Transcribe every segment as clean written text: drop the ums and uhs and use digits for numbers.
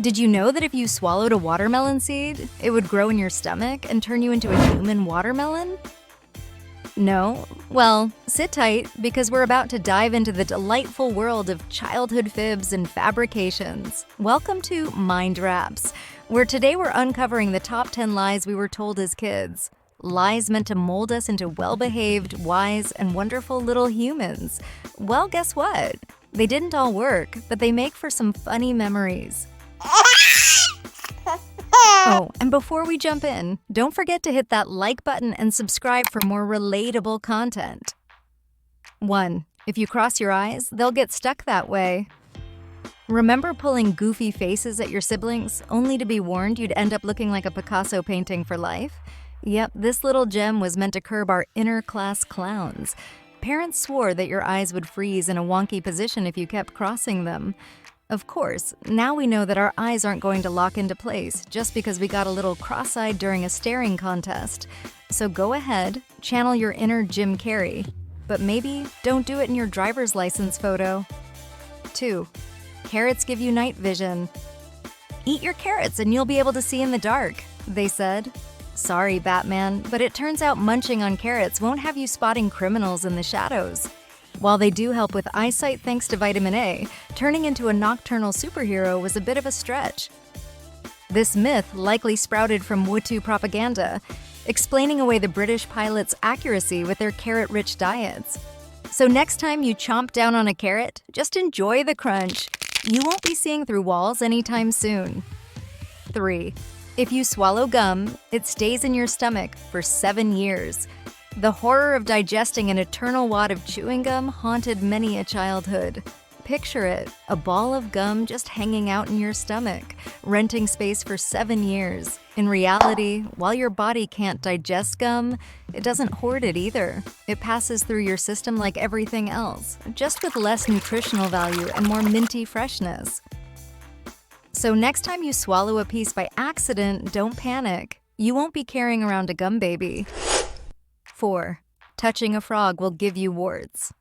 Did you know that if you swallowed a watermelon seed, it would grow in your stomach and turn you into a human watermelon? No? Well, sit tight because we're about to dive into the delightful world of childhood fibs and fabrications. Welcome to Mind Wraps, where today we're uncovering the top 10 lies we were told as kids. Lies meant to mold us into well-behaved, wise, and wonderful little humans. Well, guess what? They didn't all work, but they make for some funny memories. Oh, and before we jump in, don't forget to hit that like button and subscribe for more relatable content. 1. If you cross your eyes, they'll get stuck that way. Remember pulling goofy faces at your siblings, only to be warned you'd end up looking like a Picasso painting for life? Yep, this little gem was meant to curb our inner-class clowns. Parents swore that your eyes would freeze in a wonky position if you kept crossing them. Of course, now we know that our eyes aren't going to lock into place just because we got a little cross-eyed during a staring contest. So go ahead, channel your inner Jim Carrey, but maybe don't do it in your driver's license photo. 2. Carrots give you night vision. Eat your carrots and you'll be able to see in the dark, they said. Sorry, Batman, but it turns out munching on carrots won't have you spotting criminals in the shadows. While they do help with eyesight thanks to vitamin A, turning into a nocturnal superhero was a bit of a stretch. This myth likely sprouted from Wutu propaganda, explaining away the British pilots' accuracy with their carrot-rich diets. So next time you chomp down on a carrot, just enjoy the crunch. You won't be seeing through walls anytime soon. 3. If you swallow gum, it stays in your stomach for 7 years. The horror of digesting an eternal wad of chewing gum haunted many a childhood. Picture it, a ball of gum just hanging out in your stomach, renting space for 7 years. In reality, while your body can't digest gum, it doesn't hoard it either. It passes through your system like everything else, just with less nutritional value and more minty freshness. So next time you swallow a piece by accident, don't panic. You won't be carrying around a gum baby. 4. Touching a frog will give you warts.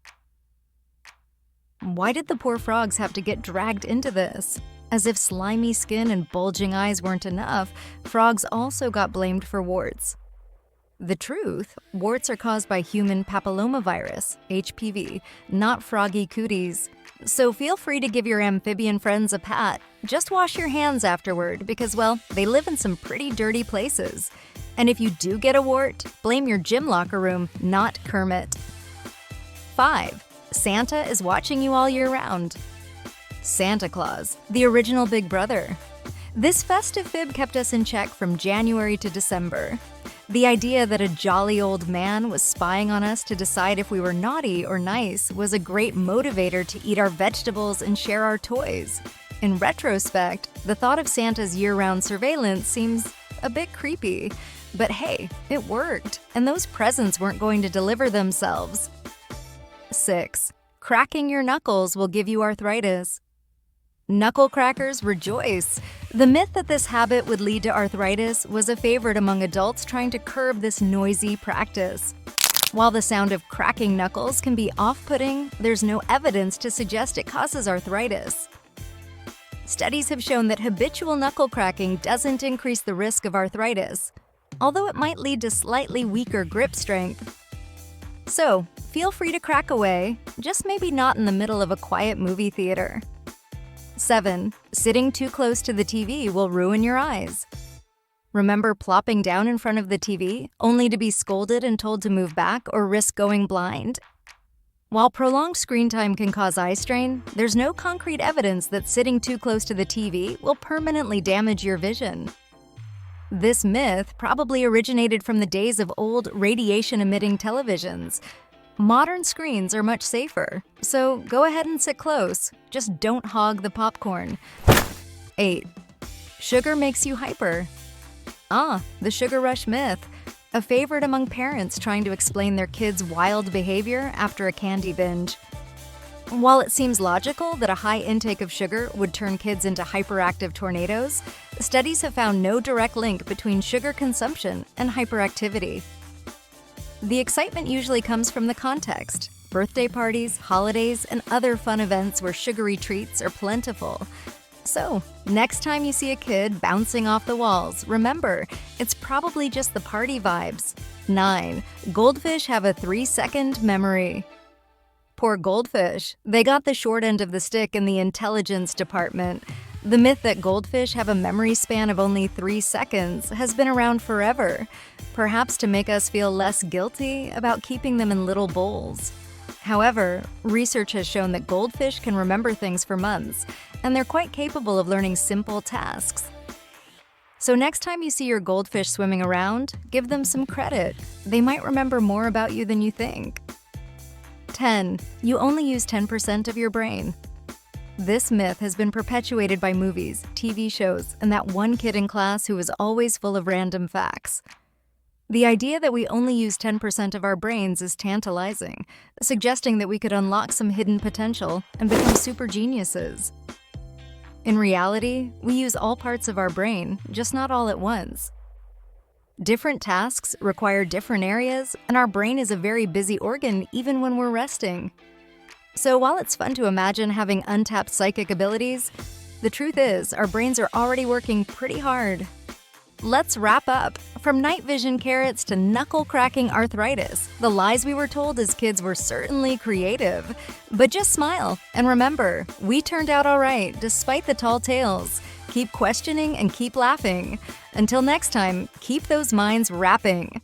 Why did the poor frogs have to get dragged into this? As if slimy skin and bulging eyes weren't enough, frogs also got blamed for warts. The truth, warts are caused by human papillomavirus, HPV, not froggy cooties. So feel free to give your amphibian friends a pat. Just wash your hands afterward because, well, they live in some pretty dirty places. And if you do get a wart, blame your gym locker room, not Kermit. 5. Santa is watching you all year round. Santa Claus, the original Big Brother. This festive fib kept us in check from January to December. The idea that a jolly old man was spying on us to decide if we were naughty or nice was a great motivator to eat our vegetables and share our toys. In retrospect, the thought of Santa's year-round surveillance seems a bit creepy. But hey, it worked, and those presents weren't going to deliver themselves. 6. Cracking your knuckles will give you arthritis. Knuckle crackers rejoice! The myth that this habit would lead to arthritis was a favorite among adults trying to curb this noisy practice. While the sound of cracking knuckles can be off-putting, there's no evidence to suggest it causes arthritis. Studies have shown that habitual knuckle cracking doesn't increase the risk of arthritis, although it might lead to slightly weaker grip strength. So, feel free to crack away, just maybe not in the middle of a quiet movie theater. 7. Sitting too close to the TV will ruin your eyes. Remember plopping down in front of the TV, only to be scolded and told to move back or risk going blind? While prolonged screen time can cause eye strain, there's no concrete evidence that sitting too close to the TV will permanently damage your vision. This myth probably originated from the days of old radiation-emitting televisions. Modern screens are much safer, so go ahead and sit close. Just don't hog the popcorn. 8. Sugar makes you hyper. The sugar rush myth, a favorite among parents trying to explain their kids' wild behavior after a candy binge. While it seems logical that a high intake of sugar would turn kids into hyperactive tornadoes, studies have found no direct link between sugar consumption and hyperactivity. The excitement usually comes from the context. Birthday parties, holidays, and other fun events where sugary treats are plentiful. So, next time you see a kid bouncing off the walls, remember, it's probably just the party vibes. 9. Goldfish have a 3-second memory. Poor goldfish. They got the short end of the stick in the intelligence department. The myth that goldfish have a memory span of only 3 seconds has been around forever, perhaps to make us feel less guilty about keeping them in little bowls. However, research has shown that goldfish can remember things for months, and they're quite capable of learning simple tasks. So next time you see your goldfish swimming around, give them some credit. They might remember more about you than you think. 10. You only use 10% of your brain. This myth has been perpetuated by movies, TV shows, and that one kid in class who is always full of random facts. The idea that we only use 10% of our brains is tantalizing, suggesting that we could unlock some hidden potential and become super geniuses. In reality, we use all parts of our brain, just not all at once. Different tasks require different areas, and our brain is a very busy organ even when we're resting. So while it's fun to imagine having untapped psychic abilities, the truth is our brains are already working pretty hard. Let's wrap up. From night vision carrots to knuckle-cracking arthritis, the lies we were told as kids were certainly creative. But just smile, and remember, we turned out all right despite the tall tales. Keep questioning and keep laughing. Until next time, keep those minds rapping.